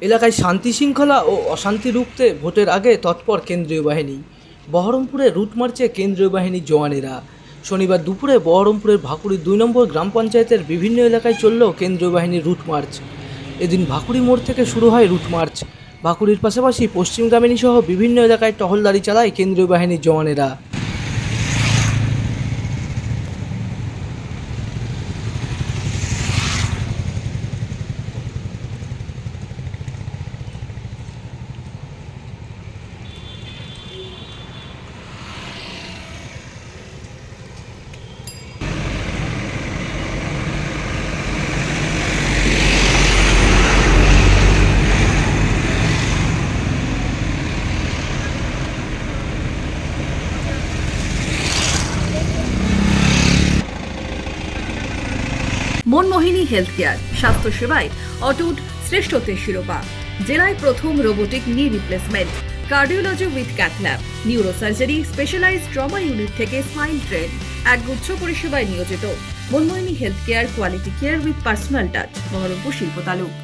এলাকায় শান্তি শৃঙ্খলা ও অশান্তি রুখতে ভোটের আগে তৎপর কেন্দ্রীয় বাহিনী। বহরমপুরে রুট মার্চে কেন্দ্রীয় বাহিনীর জওয়ানেরা। শনিবার দুপুরে বহরমপুরের ভাকুড়ি ২ নম্বর গ্রাম পঞ্চায়েতের বিভিন্ন এলাকায় চলল কেন্দ্রীয় বাহিনীর রুট মার্চ। এদিন ভাকুড়ি মোড় থেকে শুরু হয় রুট মার্চ। ভাকুড়ির পাশাপাশি পশ্চিম গ্রামিনী সহ বিভিন্ন এলাকায় টহলদারি চালায় কেন্দ্রীয় বাহিনীর জওয়ানেরা। মনমোহিনী হেলথ কেয়ার, স্বাস্থ্য সেবায় অটুট শ্রেষ্ঠত্বের শিরোপা। জেলায় প্রথম robotic knee replacement, cardiology with cath lab, neurosurgery, specialised trauma unit থেকে স্পাইন ট্রেন, একগুচ্ছ পরিষেবায় নিয়োজিত। Manmohini health care, quality care with personal touch, Baharampur শিল্প তালুক।